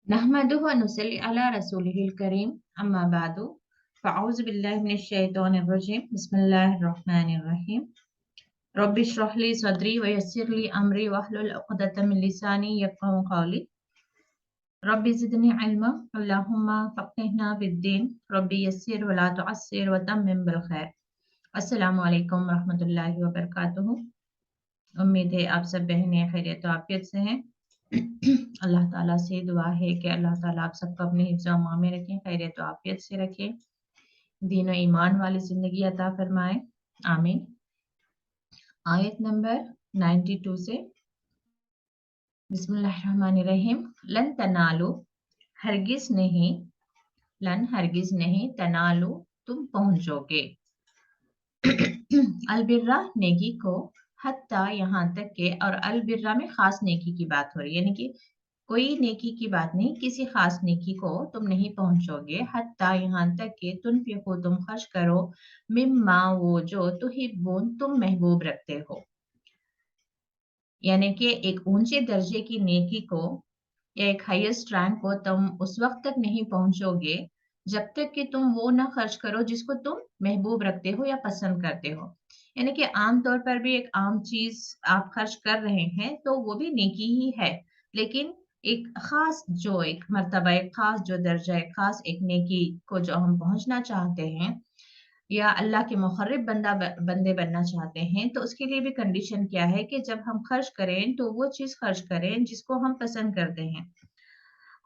नहमदुहु व नुसल्ली अला रसूलिहिल करीम अम्मा बादु फ़अऊज़ु बिल्लाहि मिनश शैतानिर रजीम बिस्मिल्लाहिर रहमानिर रहीम रब्बि इश्रह ली सदरी व यस्सिर ली अमरी वहलुल उक़दतम मिन लिसानी यफ़क़हू क़ौली रब्बि ज़िदनी इल्मा अल्लाहुम्मा फ़क़्हिना फ़िद्दीन रब्बि यस्सिर व ला तुअस्सिर व तम्मिम बिल खैर। अस्सलामु अलैकुम व रहमतुल्लाहि व बरकातुहू। उम्मीद है आप सब बहनें खैरियत व आफियत से हैं। अल्लाह ताला से दुआ है कि अल्लाह ताला आप सबको अपने हिफ्ज़ व अमान में रखें, खैरियत व आफियत से रखें, दीन व ईमान वाली ज़िंदगी अता फरमाएं, आमीन। आयत नंबर 92 से बिस्मिल्लाहिर्रहमानिर्रहीम। लन तनालू, हरगिज़ नहीं, लन हरगिज़ नहीं, तनालू तुम पहुंचोगे, अलबिर्रा नेकी को, हत्ता यहाँ तक के, और अलबिर्रा में खास नेकी की बात हो रही है, यानी कि कोई नेकी की बात नहीं, किसी खास नेकी को तुम नहीं पहुंचोगे, हत्ता यहाँ तक के तुनफिकू तुम खर्च करो, मिम्मा वो जो तुहिब्बून तुम महबूब रखते हो, यानी कि एक ऊंचे दर्जे की नेकी को या एक हाईएस्ट रैंक को तुम उस वक्त तक नहीं पहुंचोगे जब तक कि तुम वो ना खर्च करो जिसको तुम महबूब रखते हो या पसंद करते हो। यानी कि आम तौर पर भी एक आम चीज आप खर्च कर रहे हैं तो वो भी नेकी ही है, लेकिन एक खास जो एक मर्तबा, एक खास जो दर्जा, एक खास एक नेकी को जो हम पहुंचना चाहते हैं या अल्लाह के मुक़र्रब बंदे बनना चाहते हैं, तो उसके लिए भी कंडीशन क्या है कि जब हम खर्च करें तो वो चीज़ खर्च करें जिसको हम पसंद करते हैं।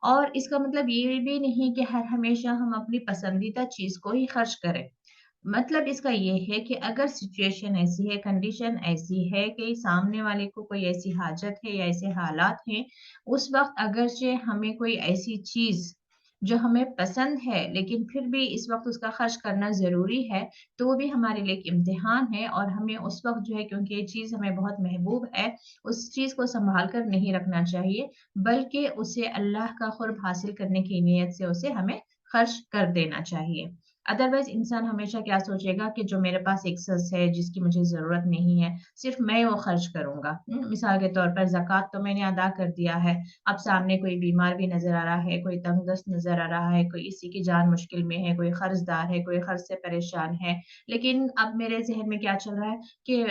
और इसका मतलब ये भी नहीं कि हर हमेशा हम अपनी पसंदीदा चीज़ को ही खर्च करें। मतलब इसका ये है कि अगर सिचुएशन ऐसी है, कंडीशन ऐसी है कि सामने वाले को कोई ऐसी हाजत है या ऐसे हालात हैं, उस वक़्त अगरचे हमें कोई ऐसी चीज़ जो हमें पसंद है, लेकिन फिर भी इस वक़्त उसका खर्च करना ज़रूरी है, तो वो भी हमारे लिए एक इम्तिहान है और हमें उस वक़्त जो है, क्योंकि ये चीज़ हमें बहुत महबूब है, उस चीज़ को सँभाल कर नहीं रखना चाहिए, बल्कि उसे अल्लाह का क़ुर्ब हासिल करने की नीयत से उसे हमें खर्च कर देना चाहिए। अदरवाइज़ इंसान हमेशा क्या सोचेगा कि जो मेरे पास एक्सेस है, जिसकी मुझे ज़रूरत नहीं है, सिर्फ़ मैं वो खर्च करूँगा। मिसाल के तौर पर ज़कात तो मैंने अदा कर दिया है, अब सामने कोई बीमार भी नज़र आ रहा है, कोई तंगदस्त नज़र आ रहा है, कोई किसी की जान मुश्किल में है, कोई कर्ज़दार है, कोई कर्ज़ से परेशान है। लेकिन अब मेरे ज़हन में क्या चल रहा है कि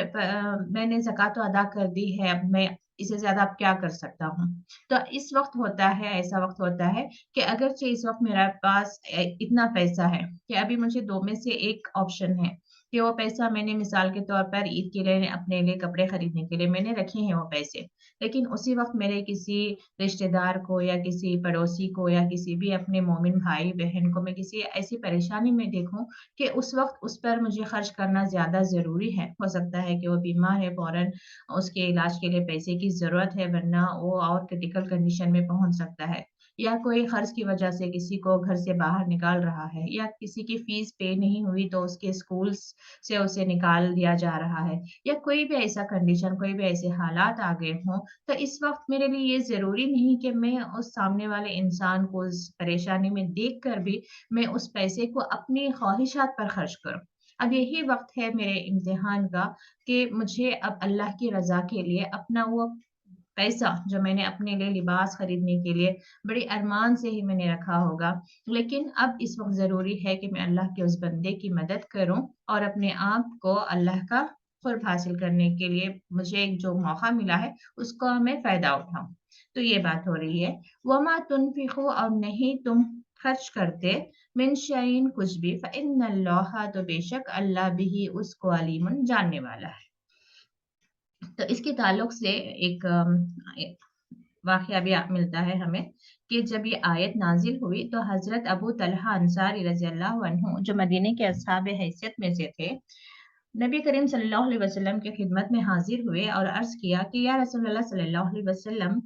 मैंने ज़कात तो अदा कर दी है, अब मैं इससे ज़्यादा अब क्या कर सकता हूँ? तो इस वक़्त होता है, ऐसा वक़्त होता है कि अगरचे इस वक़्त मेरे पास इतना पैसा है कि अभी मुझे 2 में से एक ऑप्शन है कि वो पैसा मैंने मिसाल के तौर पर ईद के लिए अपने लिए कपड़े खरीदने के लिए मैंने रखे हैं वो पैसे। लेकिन उसी वक़्त मेरे किसी रिश्तेदार को या किसी पड़ोसी को या किसी भी अपने मोमिन भाई-बहन को मैं किसी ऐसी परेशानी में देखूँ कि उस वक़्त उस पर मुझे खर्च करना ज़्यादा ज़रूरी है। हो सकता है कि वो बीमार है, फ़ौरन उसके इलाज के लिए पैसे की ज़रूरत है, वरना वो और क्रिटिकल कंडीशन में पहुँच सकता है। या कोई कर्ज़ की वजह से किसी को घर से बाहर निकाल रहा है या किसी की फ़ीस पे नहीं हुई तो उसके स्कूल्स से उसे निकाल दिया जा रहा है या कोई भी ऐसा कंडीशन, कोई भी ऐसे हालात आ गए हों, तो इस वक़्त मेरे लिए ये ज़रूरी नहीं कि मैं उस सामने वाले इंसान को उस परेशानी में देखकर भी मैं उस पैसे को अपनी ख़्वाहिशात पर खर्च करूँ। अब यही वक़्त है मेरे इम्तिहान का कि मुझे अब अल्लाह की रज़ा के लिए अपना वो पैसा जो मैंने अपने लिए लिबास खरीदने के लिए बड़ी अरमान से ही मैंने रखा होगा, लेकिन अब इस वक़्त ज़रूरी है कि मैं अल्लाह के उस बंदे की मदद करूँ और अपने आप को अल्लाह का क़ुर्ब हासिल करने के लिए मुझे एक जो मौका मिला है, उसका मैं फ़ायदा उठाऊँ। तो ये बात हो रही है। वमा तुनफ़िक़ू, और नहीं तुम खर्च करते, मिन शैइन कुछ भी, फ़इन्नल्लाहा तो बेशक अल्लाह बिही उसको अलीमुन जानने वाला है। तो इसके ताल्लुक से एक वाक़या भी मिलता है हमें कि जब ये आयत नाज़िल हुई तो हज़रत अबू तलहा अंसारी रज़ियल्लाहु अन्हु, जो मदीने के अस्हाब हैसियत में से थे, नबी करीम सल्लल्लाहु अलैहि वसल्लम की खिदमत में हाज़िर हुए और अर्ज़ किया कि या रसूलल्लाह सल्लल्लाहु अलैहि वसल्लम,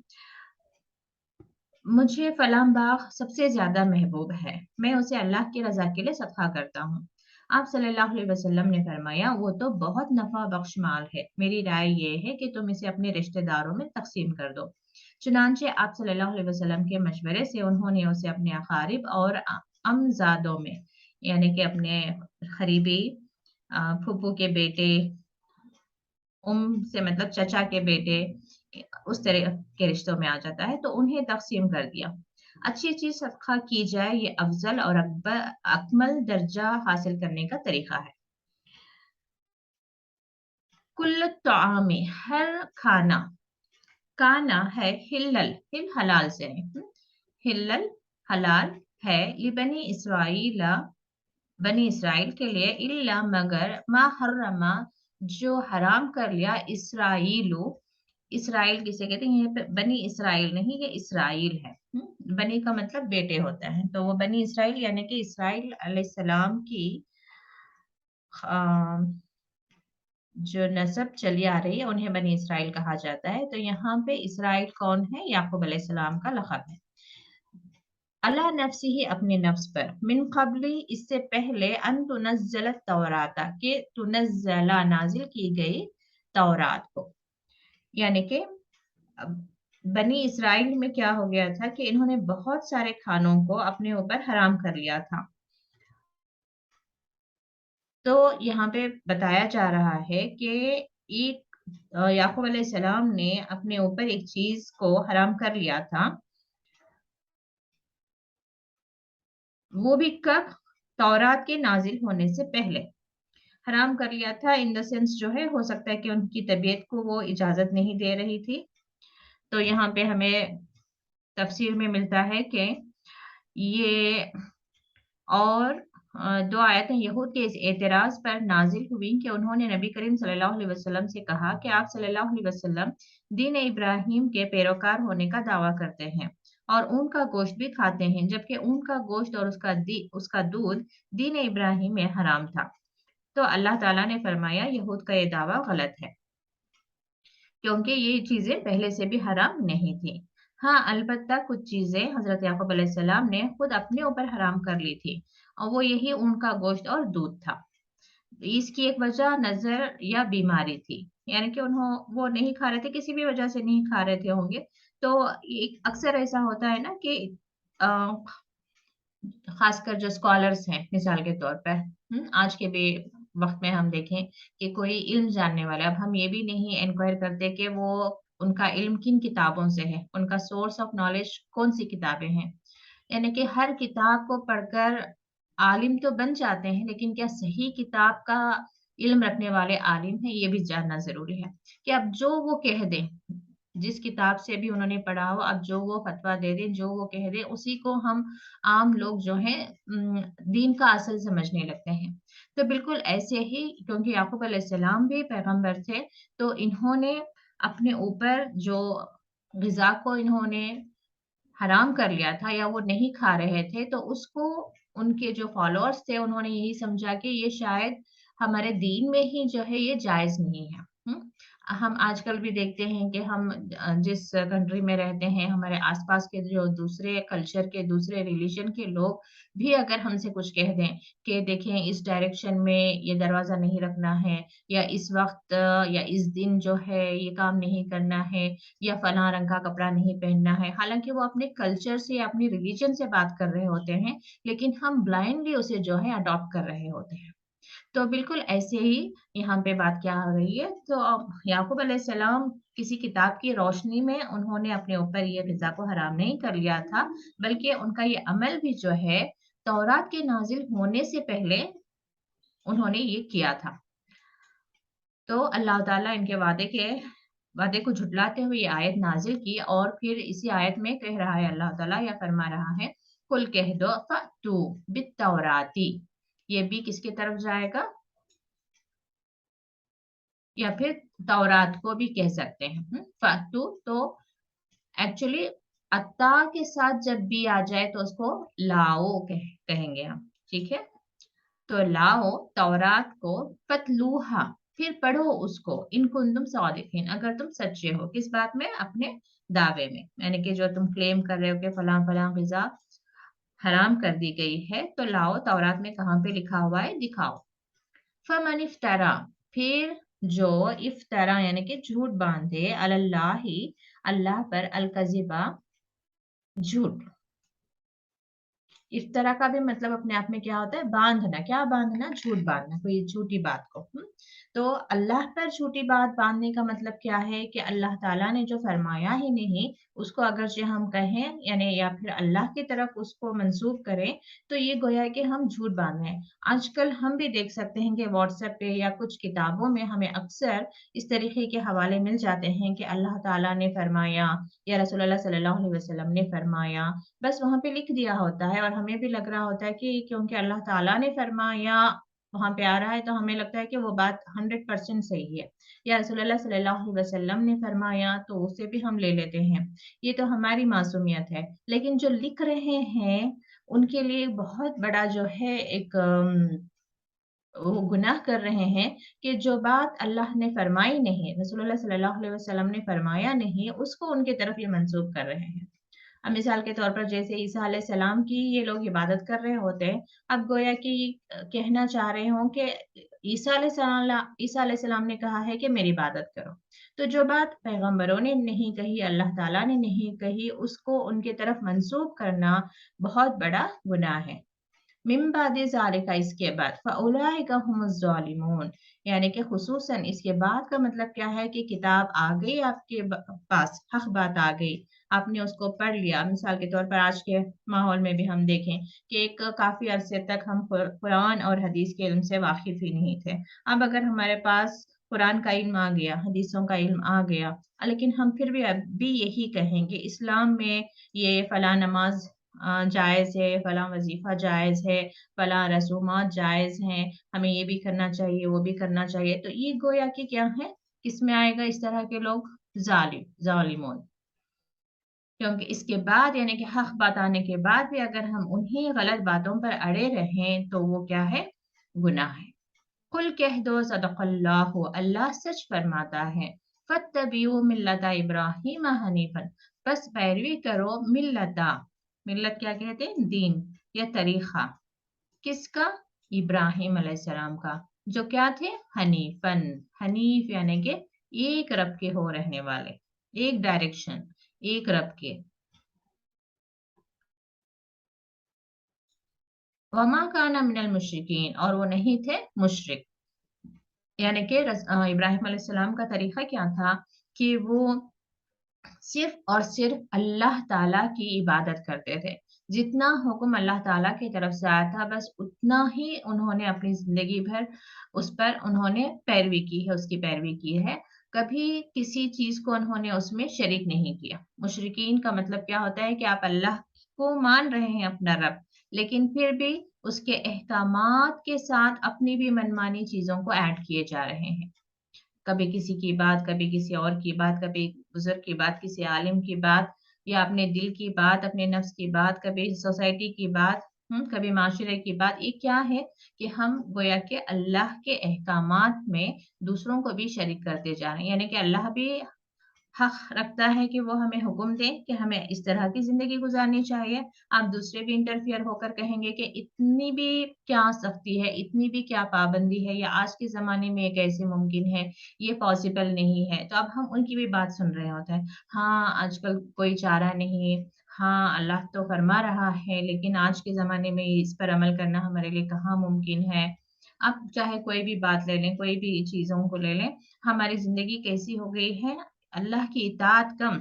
मुझे फलाँ बाग़ सबसे ज़्यादा महबूब है। मैं उसे अल्लाह की रज़ा के लिए सदक़ा करता हूँ। आप सल्लल्लाहु अलैहि वसल्लम ने फरमाया, वो तो बहुत नफ़ा बख्श माल है। मेरी राय ये है कि तुम इसे अपने रिश्तेदारों में तक़सीम कर दो। चुनांचे आप सल्लल्लाहु अलैहि वसल्लम के मशवरे से उन्होंने उसे अपने अक़ारिब और अमज़ादों में, यानी कि अपने क़रीबी फूफू के बेटे, से मतलब चचा के बेटे, उस तरह के रिश्तों में आ जाता है, तो उन्हें तक़सीम कर दिया। अच्छी चीज सदका की जाए, ये अफजल और अकमल दर्जा हासिल करने का तरीका है। कुल्ल तआमी, हर खाना, काना है हिल्लल, हिल हलाल से है, हिल्लल हलाल है, लिबनी इसराइला, बनी इसराइल के लिए, इल्ला मगर, मा हर्रमा, जो हराम कर लिया, इसराइलु, इसराइल किसे कहते हैं, यहाँ पे बनी इसराइल नहीं, ये इसराइल है। बनी का मतलब बेटे होता है, तो वो बनी इसराइल यानी कि इसराइल अलैहिस्सलाम की जो नस्ब चली आ रही है, उन्हें बनी इसराइल कहा जाता है। तो यहाँ पे इसराइल कौन है? याकूब अलैहिस्सलाम का लक़ब है। अला नफ्सिही, अपने नफ्स पर, मिन क़ब्ली, इससे पहले, अन तुनज़्ज़ल तौराता, के तुनज़्ज़ला, नाजिल की गई, तौरात को। यानी कि अब बनी इसराइल में क्या हो गया था कि इन्होंने बहुत सारे खानों को अपने ऊपर हराम कर लिया था। तो यहाँ पे बताया जा रहा है कि एक याकूब अलैहिस्सलाम ने अपने ऊपर एक चीज को हराम कर लिया था। वो भी कब? तौरात के नाजिल होने से पहले हराम कर लिया था। इन द सेंस जो है, हो सकता है कि उनकी तबीयत को वो इजाजत नहीं दे रही थी। तो यहाँ पे हमें तफसीर में मिलता है कि ये और दो आयतें यहूद के इस एतराज पर नाजिल हुई कि उन्होंने नबी करीम सल्लल्लाहु अलैहि वसल्लम से कहा कि आप सल्लल्लाहु अलैहि वसल्लम दीन इब्राहिम के पैरोकार होने का दावा करते हैं और ऊँट का गोश्त भी खाते हैं, जबकि ऊँट का गोश्त और उसका दूध दीन इब्राहिम में हराम था। तो अल्लाह ताला ने फरमाया, यहूद का ये दावा गलत है, क्योंकि ये चीजें पहले से भी हराम नहीं थी। हाँ, अलबत्ता कुछ चीजें हजरत याकूब अलैहिस्सलाम ने खुद अपने ऊपर हराम कर ली थी, और वो यही उनका गोश्त और दूध था। इसकी एक वजह नजर या बीमारी थी, यानी कि वो नहीं खा रहे थे, किसी भी वजह से नहीं खा रहे थे होंगे। तो एक अक्सर ऐसा होता है ना कि अ, खासकर जो स्कॉलर्स हैं, मिसाल के तौर पर, आज के भी वक्त में हम देखें कि कोई इल्म जानने वाला, अब हम ये भी नहीं इंक्वायर करते कि वो उनका इल्म किन किताबों से है, उनका सोर्स ऑफ नॉलेज कौन सी किताबें हैं। यानी कि हर किताब को पढ़कर आलिम तो बन जाते हैं, लेकिन क्या सही किताब का इल्म रखने वाले आलिम हैं, ये भी जानना जरूरी है। कि अब जो वो कह दें, जिस किताब से भी उन्होंने पढ़ा हो, अब जो वो फतवा दे दें, जो वो कह दें, उसी को हम आम लोग जो हैं दीन का असल समझने लगते हैं। तो बिल्कुल ऐसे ही, क्योंकि याकूब अलैहिस्सलाम भी पैगंबर थे, तो इन्होंने अपने ऊपर जो ग़िज़ा को इन्होंने हराम कर लिया था या वो नहीं खा रहे थे, तो उसको उनके जो फॉलोअर्स थे, उन्होंने यही समझा कि ये शायद हमारे दीन में ही जो है ये जायज़ नहीं है। हम आजकल भी देखते हैं कि हम जिस कंट्री में रहते हैं, हमारे आस-पास के जो दूसरे कल्चर के, दूसरे रिलिजन के लोग भी अगर हमसे कुछ कह दें कि देखें इस डायरेक्शन में ये दरवाज़ा नहीं रखना है, या इस वक़्त या इस दिन जो है ये काम नहीं करना है, या फलां रंग का कपड़ा नहीं पहनना है। हालाँकि वो अपने कल्चर से या अपनी रिलीजन से बात कर रहे होते हैं, लेकिन हम ब्लाइंडली उसे जो है अडॉप्ट कर रहे होते हैं। तो बिल्कुल ऐसे ही यहाँ पे बात क्या हो रही है, तो याकूब अलैहिस्सलाम किसी किताब की रोशनी में उन्होंने अपने ऊपर ये ग़िज़ा को हराम नहीं कर लिया था, बल्कि उनका ये अमल भी जो है तौरात के नाज़िल होने से पहले उन्होंने ये किया था। तो अल्लाह ताला इनके वादे को झुटलाते हुए ये आयत नाज़िल की, और फिर इसी आयत में कह रहा है अल्लाह ताला, या फरमा रहा है, कुल कह दो फ़अतू बित्तौराती, ये भी किसकी तरफ जाएगा? या फिर तौरात को भी कह सकते हैं। फ़अतू तो एक्चुअली अत्ता के साथ जब भी आ जाए तो उसको लाओ कहेंगे हम, ठीक है? तो लाओ तौरात को, फ़तलूहा, फिर पढ़ो उसको, इन कुंतुम सादिकीन, अगर तुम सच्चे हो। किस बात में? अपने दावे में। यानी कि जो तुम क्लेम कर रहे हो कि फलां-फलां ग़िज़ा हराम कर दी गई है, तो लाओ तौरात में कहाँ पे लिखा हुआ है, दिखाओ। फमन इफ्तरा, फिर जो इफ्तरा यानी कि झूठ बांधे, अलल्लाहि, अल्लाह पर, अलकज़िबा, झूठ। इफ्तरा का भी मतलब अपने आप में क्या होता है? बांधना। क्या बांधना? झूठ बांधना, कोई झूठी बात को। तो अल्लाह पर झूठी बात बांधने का मतलब क्या है कि अल्लाह ताला ने जो फरमाया ही नहीं, उसको अगर जो हम कहें यानी या फिर अल्लाह की तरफ उसको मंसूब करें, तो ये गोया कि हम झूठ बांध रहे हैं। आजकल हम भी देख सकते हैं कि व्हाट्सएप पे या कुछ किताबों में हमें अक्सर इस तरीके के हवाले मिल जाते हैं कि अल्लाह ताला ने फरमाया या रसूलुल्लाह सल्लल्लाहु अलैहि वसल्लम ने फरमाया। बस वहाँ पे लिख दिया होता है और हमें भी लग रहा होता है कि क्योंकि अल्लाह ताला ने फरमाया वहाँ पे आ रहा है तो हमें लगता है कि वो बात 100% सही है या रसूलुल्लाह सल्लल्लाहु अलैहि वसल्लम ने फरमाया तो उसे भी हम ले लेते हैं। ये तो हमारी मासूमियत है। लेकिन जो लिख रहे हैं उनके लिए बहुत बड़ा जो है एक वो गुनाह कर रहे हैं कि जो बात अल्लाह ने फरमाई नहीं, रसूलुल्लाह सल्लल्लाहु अलैहि वसल्लम ने फरमाया नहीं, उसको उनकी तरफ ये मंसूब कर रहे हैं। अब मिसाल के तौर पर जैसे ईसा अलैहि सलाम की ये लोग इबादत कर रहे होते हैं, अब गोया कि कहना चाह रहे हों कि ईसा अलैहि सलाम ने कहा है कि मेरी इबादत करो। तो जो बात पैगंबरों ने नहीं कही, अल्लाह ताला ने नहीं कही, उसको उनकी तरफ मंसूब करना बहुत बड़ा गुनाह है। मिन बादि ज़ालिका इसके बाद फ़उलाइका हुमुज़ ज़ालिमून यानी कि ख़ुसूसन इसके बाद का मतलब क्या है कि किताब आ गई आपके पास, हक़ बात आ गई, आपने उसको पढ़ लिया। मिसाल के तौर पर आज के माहौल में भी हम देखें कि एक काफ़ी अरसे तक हम कुरान और हदीस के इल्म से वाक़िफ़ ही नहीं थे। अब अगर हमारे पास कुरान का इल्म आ गया, हदीसों का इल्म आ गया, लेकिन हम फिर भी अब भी यही कहेंगे इस्लाम में ये फ़लाँ नमाज़ जायज़ है, फलाँ वज़ीफ़ा जायज़ है, फलाँ रसूमात जायज़ हैं, हमें ये भी करना चाहिए, वो भी करना चाहिए। तो ये गोया कि क्या है, किसमें आएगा इस तरह के लोग? ज़ालिमून। क्योंकि इसके बाद यानी कि हक़ बात आने के बाद भी अगर हम उन्हीं गलत बातों पर अड़े रहें, तो वो क्या है? गुनाह है। कुल कह दो सदक़ल्लाहु अल्लाह सच फरमाता है। फत्तबिऊ मिल्लता इब्राहीम हनीफन बस पैरवी करो मिल्लता मिल्लत क्या कहते हैं दीन या तरीका किसका इब्राहिम अलैहिस्सलाम का जो क्या थे हनीफन हनीफ यानी कि एक रब के हो रहने वाले एक डायरेक्शन एक रब के वमा काना मिनल मुशरिकीन और वो नहीं थे मुशरिक यानी कि इब्राहिम अलैहिस्सलाम का तरीका क्या था कि वो सिर्फ और सिर्फ अल्लाह ताला की इबादत करते थे। जितना हुक्म अल्लाह ताला की तरफ से आया था बस उतना ही उन्होंने अपनी ज़िंदगी भर उस पर उन्होंने पैरवी की है, उसकी पैरवी की है। कभी किसी चीज़ को उन्होंने उसमें शरीक नहीं किया। मुशरिकीन का मतलब क्या होता है कि आप अल्लाह को मान रहे हैं अपना रब, लेकिन फिर भी उसके अहकामात के साथ अपनी भी मनमानी चीज़ों को ऐड किए जा रहे हैं। कभी किसी की बात, कभी किसी और की बात, कभी बुज़ुर्ग की बात, किसी आलिम की बात या अपने दिल की बात, अपने नफ्स की बात, कभी सोसाइटी की बात, कभी माशरे की बात। ये क्या है कि हम गोया के अल्लाह के अहकामात में दूसरों को भी शरीक करते जा रहे हैं। यानी कि अल्लाह भी हक़ रखता है कि वो हमें हुक्म दें कि हमें इस तरह की ज़िंदगी गुज़ारनी चाहिए। आप दूसरे भी इंटरफियर होकर कहेंगे कि इतनी भी क्या सख्ती है, इतनी भी क्या पाबंदी है या आज के ज़माने में ये कैसे मुमकिन है, ये पॉसिबल नहीं है। तो अब हम उनकी भी बात सुन रहे होते हैं। हाँ, आजकल कोई चारा नहीं, हाँ, अल्लाह तो फरमा रहा है लेकिन आज के ज़माने में इस पर अमल करना हमारे लिए कहाँ मुमकिन है। आप चाहे कोई भी बात ले लें, कोई भी चीज़ों को ले लें, हमारी ज़िंदगी कैसी हो गई है अल्लाह की इताअत कम,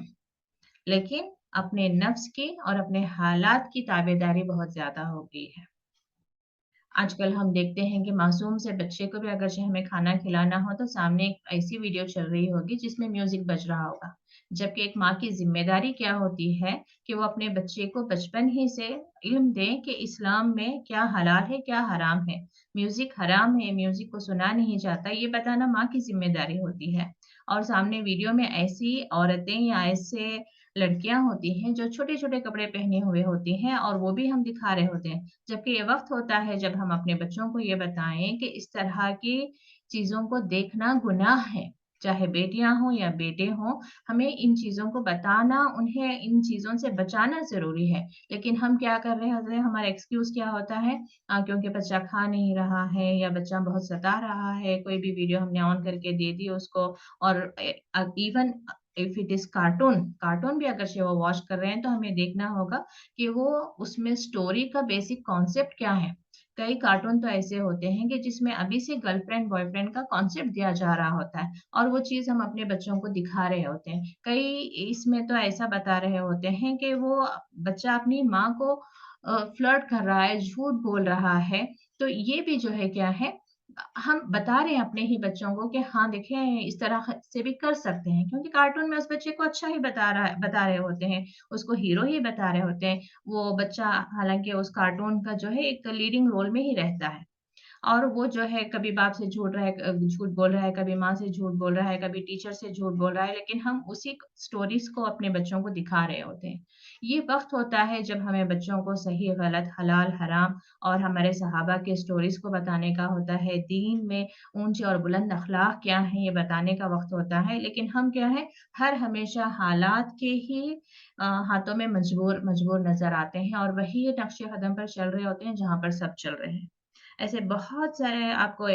लेकिन अपने नफ्स की और अपने हालात की ताबेदारी बहुत ज़्यादा हो गई है। आजकल हम देखते हैं कि मासूम से बच्चे को भी अगर जो हमें खाना खिलाना हो तो सामने एक ऐसी वीडियो चल रही होगी जिसमें म्यूजिक बज रहा होगा। जबकि एक माँ की ज़िम्मेदारी क्या होती है कि वो अपने बच्चे को बचपन ही से इल्म दे कि इस्लाम में क्या हलाल है, क्या हराम है। म्यूजिक हराम है, म्यूजिक को सुना नहीं जाता, ये बताना माँ की ज़िम्मेदारी होती है। और सामने वीडियो में ऐसी औरतें या ऐसे लड़कियाँ होती हैं जो छोटे-छोटे कपड़े पहने हुए होती हैं और वो भी हम दिखा रहे होते हैं। जबकि ये वक़्त होता है जब हम अपने बच्चों को ये बताएँ कि इस तरह की चीज़ों को देखना गुनाह है। चाहे बेटियाँ हों या बेटे हों, हमें इन चीज़ों को बताना, उन्हें इन चीज़ों से बचाना ज़रूरी है। लेकिन हम क्या कर रहे होते हैं, हमारा एक्सक्यूज़ क्या होता है क्योंकि बच्चा खा नहीं रहा है या बच्चा बहुत सता रहा है, कोई भी वीडियो हमने ऑन करके दे दी उसको और even if it is cartoon, cartoon भी अगर से वो वॉच कर रहे हैं तो हमें देखना होगा कि वो उसमें स्टोरी का बेसिक कॉन्सेप्ट क्या है? कई कार्टून तो ऐसे होते हैं कि जिसमें अभी से गर्लफ्रेंड बॉयफ्रेंड का कॉन्सेप्ट दिया जा रहा होता है और वो चीज़ हम अपने बच्चों को दिखा रहे होते हैं। कई इसमें तो ऐसा बता रहे होते हैं कि वो बच्चा अपनी माँ को फ्लर्ट कर रहा है, झूठ बोल रहा है। तो ये भी जो है क्या है, हम बता रहे हैं अपने ही बच्चों को कि हाँ, देखें इस तरह से भी कर सकते हैं, क्योंकि कार्टून में उस बच्चे को अच्छा ही बता रहे होते हैं, उसको हीरो ही बता रहे होते हैं। वो बच्चा हालाँकि उस कार्टून का जो है एक लीडिंग रोल में ही रहता है। और वो जो है कभी बाप से झूठ बोल रहा है, कभी माँ से झूठ बोल रहा है, कभी टीचर से झूठ बोल रहा है, लेकिन हम उसी स्टोरीज़ को अपने बच्चों को दिखा रहे होते हैं। ये वक़्त होता है जब हमें बच्चों को सही, गलत, हलाल, हराम और हमारे सहाबा के स्टोरीज़ को बताने का होता है। दीन में ऊँचे और बुलंद अखलाक क्या हैं, ये बताने का वक़्त होता है। लेकिन हम क्या है, हर हमेशा हालात के ही हाथों में मजबूर मजबूर नज़र आते हैं और वही नक्शे कदम पर चल रहे होते हैं, जहाँ पर सब चल रहे हैं। ऐसे बहुत सारे आपको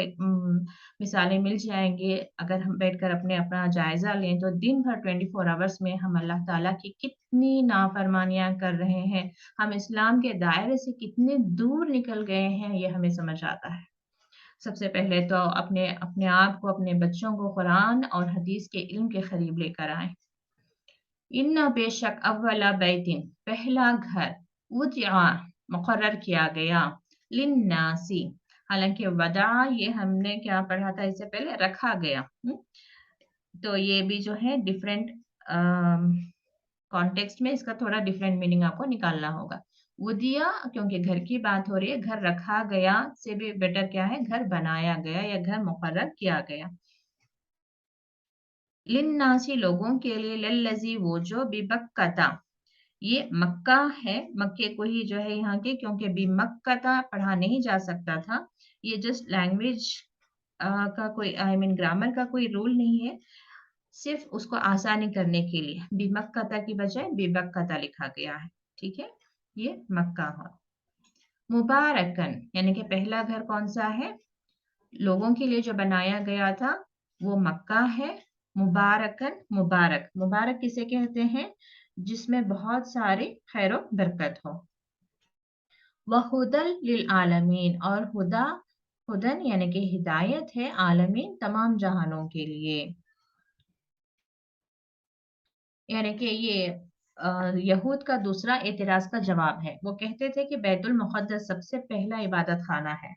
मिसालें मिल जाएँगी, अगर हम बैठकर अपना जायज़ा लें, तो दिन भर 24 आवर्स में हम अल्लाह ताला की कितनी नाफ़रमानियाँ कर रहे हैं, हम इस्लाम के दायरे से कितने दूर निकल गए हैं, ये हमें समझ आता है। सबसे पहले तो अपने अपने आप को, अपने बच्चों को कुरान और हदीस के इल्म के करीब लेकर आएँ। इन्ना बेशक अव्वला बैतिन पहला घर वुदिआ मुकर्रर किया गया लिन्नासी। हालांकि वदा ये हमने क्या पढ़ा था इससे पहले, रखा गया। तो ये भी जो है डिफरेंट कॉन्टेक्स्ट में इसका थोड़ा डिफरेंट मीनिंग आपको निकालना होगा। वुदिया क्योंकि घर की बात हो रही है, घर रखा गया से भी बेटर क्या है, घर बनाया गया या घर मुकर्रर किया गया। लिन्नासी लोगों के लिए, लल्लजी वो जो बिबक्कता, ये मक्का है, मक्के को ही जो है यहाँ के, क्योंकि बिमक्कता पढ़ा नहीं जा सकता था। ये जस्ट लैंग्वेज का कोई आई मीन ग्रामर का कोई रूल नहीं है, सिर्फ उसको आसानी करने के लिए बिमक्कता की बजाय बिबक्कता लिखा गया है। ठीक है, ये मक्का है। मुबारकन यानी कि पहला घर कौन सा है, लोगों के लिए जो बनाया गया था वो मक्का है। मुबारकन, मुबारक, मुबारक किसे कहते हैं, जिसमें बहुत सारी खैर बरकत हो। वहुदल लिल आलमीन, और हुदा, हुदन यानी कि हिदायत है, आलमीन तमाम जहानों के लिए। यानी कि ये यहूद का दूसरा एतराज का जवाब है। वो कहते थे कि बैतुल मुक़द्दस सबसे पहला इबादत खाना है।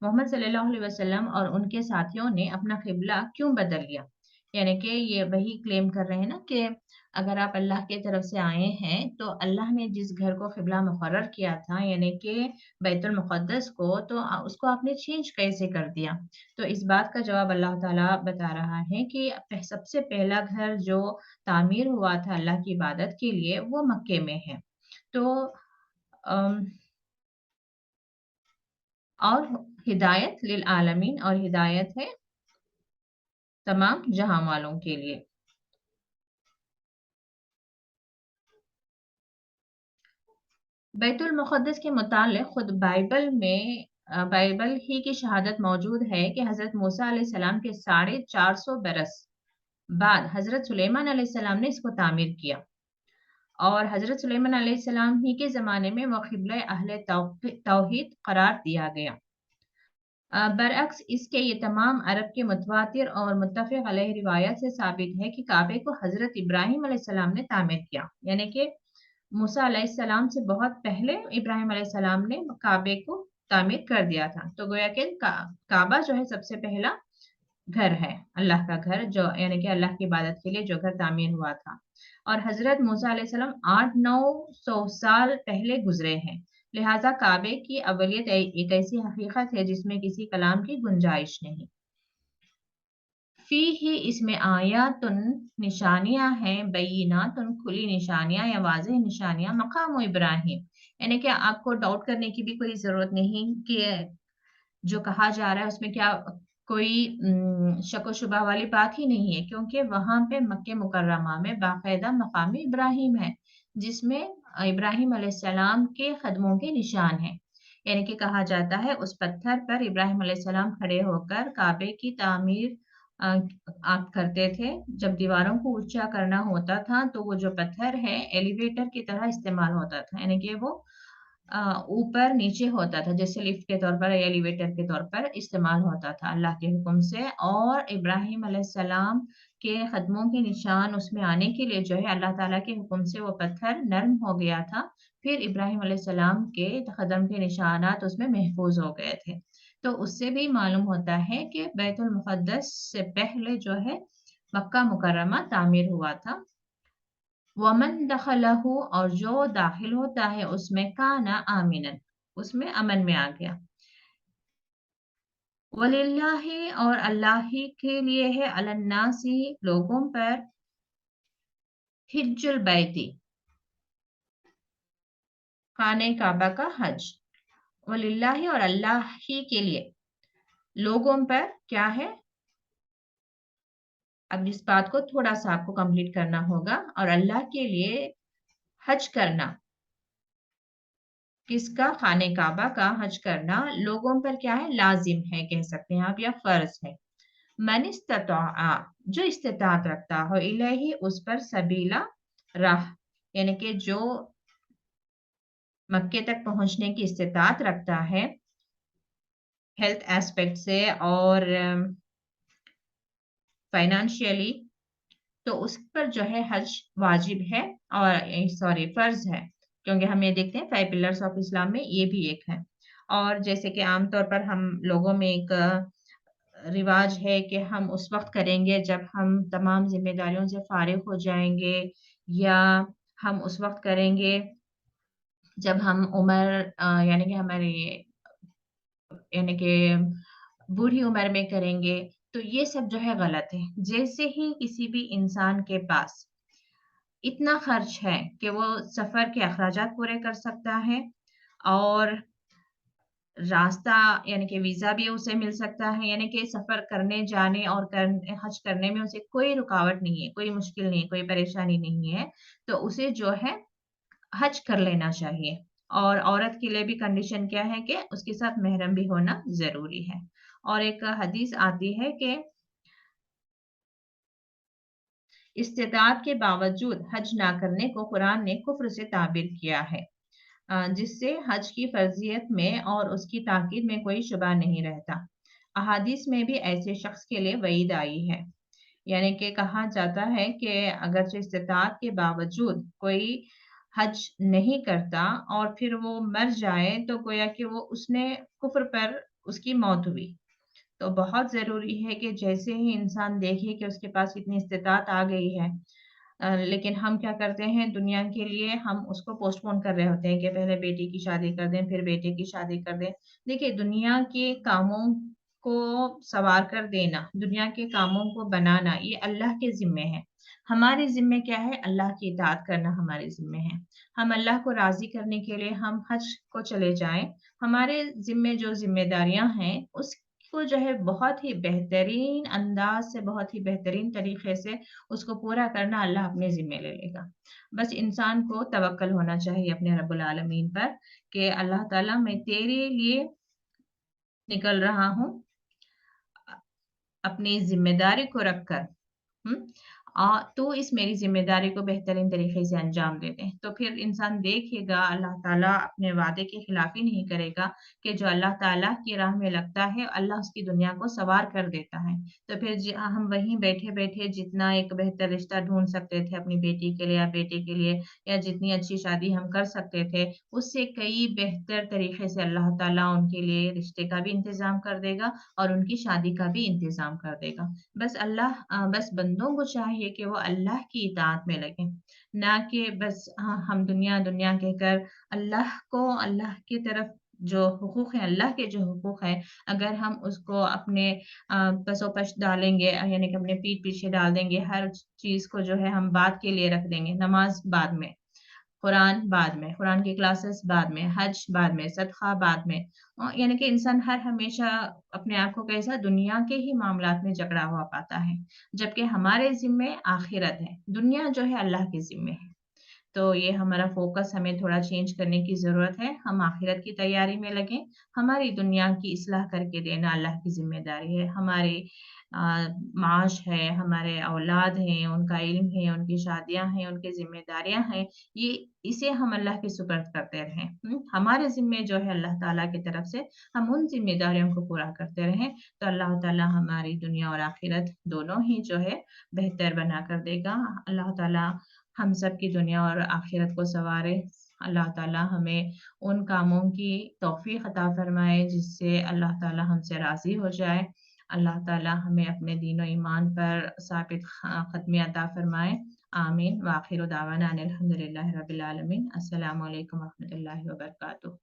मोहम्मद सल्लल्लाहु अलैहि वसल्लम और उनके साथियों ने अपना क़िबला क्यों बदल लिया? यानी कि ये वही क्लेम कर रहे हैं ना कि अगर आप अल्लाह की तरफ से आए हैं, तो अल्लाह ने जिस घर को क़िबला मुकर्रर किया था, यानी कि बैतुल मुक़द्दस को, तो उसको आपने चेंज कैसे कर दिया? तो इस बात का जवाब अल्लाह ताला बता रहा है कि सबसे पहला घर जो तामीर हुआ था अल्लाह की इबादत के लिए, वो मक्के में है। तो अम और हिदायत लिल आलमीन, और हिदायत है तमाम जहां वालों के लिए। बैतुल मुक़द्दस के मुतालिक खुद बाइबल में बाइबल ही की शहादत मौजूद है कि हज़रत मूसा अलैहिस्सलाम के 450 बरस बाद हज़रत सुलेमान अलैहिस्सलाम ने इसको तामीर किया और हज़रत सुलेमान अलैहिस्सलाम ही के ज़माने में वह क़िबला अहले तौहीद करार दिया गया। बरअक्स इसके ये तमाम अरब के मुतवातिर और मुत्तफ़क़ अलैह रिवायत से साबित है कि काबे को हज़रत इब्राहीम अलैहिस्सलाम ने तामीर किया। यानी कि मूसा अलैहिस्सलाम से बहुत पहले इब्राहीम अलैहिस्सलाम ने काबे को तामीर कर दिया था। तो गोया कि काबा जो है सबसे पहला घर है, अल्लाह का घर, जो यानी कि अल्लाह की इबादत के लिए जो घर तामीर हुआ था। और हज़रत मूसा अलैहिस्सलाम 8-900 साल पहले गुज़रे हैं। लिहाज़ा काबे की अवलियत एक ऐसी हकीकत है जिसमें किसी कलाम की गुंजाइश नहीं। फी ही इसमें आयातुन निशानियां हैं, बय्यिनातुन खुली निशानियां या वाज़ेह निशानियां, मकाम इब्राहिम, यानी कि आपको डाउट करने की भी कोई ज़रूरत नहीं कि जो कहा जा रहा है उसमें क्या कोई शक व शुबा वाली बात ही नहीं है, क्योंकि वहां पे मक्के मुकर्रमा में बाकायदा मकाम इब्राहिम है, जिसमें इब्राहिम अलैहिस्सलाम के कदमों के निशान हैं। यानी कि कहा जाता है उस पत्थर पर इब्राहिम अलैहिस्सलाम खड़े होकर काबे की तामीर अ, आप करते थे। जब दीवारों को ऊंचा करना होता था तो वो जो पत्थर है एलिवेटर की तरह इस्तेमाल होता था, यानी कि वो ऊपर नीचे होता था, जैसे लिफ्ट के तौर पर या एलिवेटर के तौर पर इस्तेमाल होता था अल्लाह के हुक्म से। और इब्राहिम अलैहिस्सलाम के कदमों के निशान उसमें आने के लिए जो है अल्लाह ताला के हुक्म से वो पत्थर नर्म हो गया था। फिर इब्राहिम अलैहिस्सलाम के कदम के निशानात उसमें महफूज हो गए थे। तो उससे भी मालूम होता है कि बैतुल मुक़द्दस से पहले जो है मक्का मुकर्रमा तामीर हुआ था। वमन दखलहू, और जो दाखिल होता है उसमें काना आमिनन, उसमें अमन में आ गया। वलिल्लाहि, और अल्लाह ही के लिए है, अलन्नासी लोगों पर, हिज्जुल बैती खाने काबा का हज। वलिल्लाहि, और अल्लाह ही के लिए लोगों पर क्या है। अब इस बात को थोड़ा सा आपको कंप्लीट करना होगा। और अल्लाह के लिए हज करना, किसका, खाने काबा का हज करना लोगों पर क्या है, लाजिम है कह सकते हैं आप, या फर्ज है। मन इस्तताअ, जो इस्तिताअत रखता हो, इलैहि, उस पर, सबीला, राह, यानी कि जो मक्के तक पहुंचने की इस्तिताअत रखता है हेल्थ एस्पेक्ट से और फाइनेंशियली, तो उस पर जो है हज वाजिब है, और सॉरी फर्ज है, क्योंकि हम ये देखते हैं 5 पिलर्स ऑफ इस्लाम में ये भी एक है। और जैसे कि आमतौर पर हम लोगों में एक रिवाज है कि हम उस वक्त करेंगे जब हम तमाम जिम्मेदारियों से फारिग हो जाएंगे, या हम उस वक्त करेंगे जब हम उम्र यानी कि हमारी यानी कि बूढ़ी उम्र में करेंगे। तो ये सब जो है गलत है। जैसे ही किसी भी इंसान के पास इतना खर्च है कि वो सफर के अखराजात पूरे कर सकता है, और रास्ता यानी कि वीजा भी उसे मिल सकता है, यानी कि सफर करने जाने और हज करने में उसे कोई रुकावट नहीं है, कोई मुश्किल नहीं है, कोई परेशानी नहीं है, तो उसे जो है हज कर लेना चाहिए। और औरत के लिए भी कंडीशन क्या है कि उसके साथ महरम भी होना जरूरी है। और एक हदीस आती है कि इस्तिताअत के बावजूद हज ना करने को कुरान ने कुफ्र से ताबीर किया है, जिससे हज की फर्जियत में और उसकी ताकीद में कोई शुबा नहीं रहता। अहादीस में भी ऐसे शख्स के लिए वईद आई है, यानी कि कहा जाता है कि अगर इस्तिताअत के बावजूद कोई हज नहीं करता और फिर वो मर जाए, तो गोया कि वो उसने कुफ्र पर उसकी मौत हुई। तो बहुत ज़रूरी है कि जैसे ही इंसान देखे कि उसके पास इतनी इस्तिताअत आ गई है, लेकिन हम क्या करते हैं, दुनिया के लिए हम उसको पोस्टपोन कर रहे होते हैं कि पहले बेटी की शादी कर दें, फिर बेटे की शादी कर दें। देखिए, दुनिया के कामों को सवार कर देना, दुनिया के कामों को बनाना, ये अल्लाह के ज़िम्मे है। हमारे ज़िम्मे क्या है, अल्लाह की इताअत करना हमारे ज़िम्मे है। हम अल्लाह को राज़ी करने के लिए हम हज को चले जाएँ। हमारे ज़िम्मे जो ज़िम्मेदारियाँ हैं, उसको जो है बहुत ही बेहतरीन अंदाज़ से, बहुत ही बेहतरीन तरीके से उसको पूरा करना अल्लाह अपने ज़िम्मे ले लेगा। बस इंसान को तवक्कल होना चाहिए अपने रब्बुल आलमीन पर कि अल्लाह ताला, मैं तेरे लिए निकल रहा हूँ, अपनी ज़िम्मेदारी को रखकर। हुँ? तो इस मेरी ज़िम्मेदारी को बेहतरीन तरीके से अंजाम दे दें। तो फिर इंसान देखेगा अल्लाह ताला अपने वादे की खिलाफ़ी नहीं करेगा कि जो अल्लाह ताला की राह में लगता है, अल्लाह उसकी दुनिया को संवार कर देता है। तो फिर हम वहीं बैठे-बैठे जितना एक बेहतर रिश्ता ढूँढ सकते थे अपनी बेटी के लिए या बेटे के लिए, या जितनी अच्छी शादी हम कर सकते थे, उससे कई बेहतर तरीके से अल्लाह ताला उनके लिए रिश्ते का भी इंतज़ाम कर देगा और उनकी शादी का भी इंतज़ाम कर देगा। बस बंदों को चाहिए कि वो अल्लाह की इताअत में लगें, ना कि बस हम दुनिया दुनिया कहकर अल्लाह को, अल्लाह की तरफ जो हुकूक है, अल्लाह के जो हुकूक हैं, अगर हम उसको अपने पसोपश डालेंगे, यानी कि अपने पीठ पीछे डाल देंगे, हर चीज़ को जो है हम बाद के लिए रख देंगे, नमाज बाद में, कुरान बाद में, कुरान की क्लासेस बाद में, हज बाद में, सदका बाद में। यानी कि इंसान हर हमेशा अपने आप को कैसा दुनिया के ही मामलात में जकड़ा हुआ पाता है, जबकि हमारे ज़िम्मे आखिरत है, दुनिया जो है अल्लाह के ज़िम्मे है। तो ये हमारा फ़ोकस हमें थोड़ा चेंज करने की ज़रूरत है। हम आखिरत की तैयारी में लगें, हमारी दुनिया की इस्लाह करके देना अल्लाह की ज़िम्मेदारी है। हमारे अ, माश है, हमारे औलाद हैं, उनका इल्म है, उनकी शादियाँ हैं, उनकी ज़िम्मेदारियाँ हैं, ये इसे हम अल्लाह के सुपुर्द करते रहें। हमारे ज़िम्मे जो है अल्लाह ताला की तरफ से, हम उन ज़िम्मेदारियों को पूरा करते रहें, तो अल्लाह ताला हमारी दुनिया और आखिरत दोनों ही जो है बेहतर बना कर देगा। अल्लाह ताला हम सब की दुनिया और आखिरत को सँवारे। अल्लाह ताला हमें उन कामों की तौफ़ीक़ अता फ़रमाए जिससे अल्लाह ताला हमसे राज़ी हो जाए। अल्लाह ताला हमें अपने दीन और ईमान पर साबित ख़त्मी अता फ़रमाए। आमीन व आखिर दावाना अनिल हम्दुलिल्लाहि रब्बिल आलमीन। अस्सलामु अलैकुम व रहमतुल्लाहि व बरकातुहू।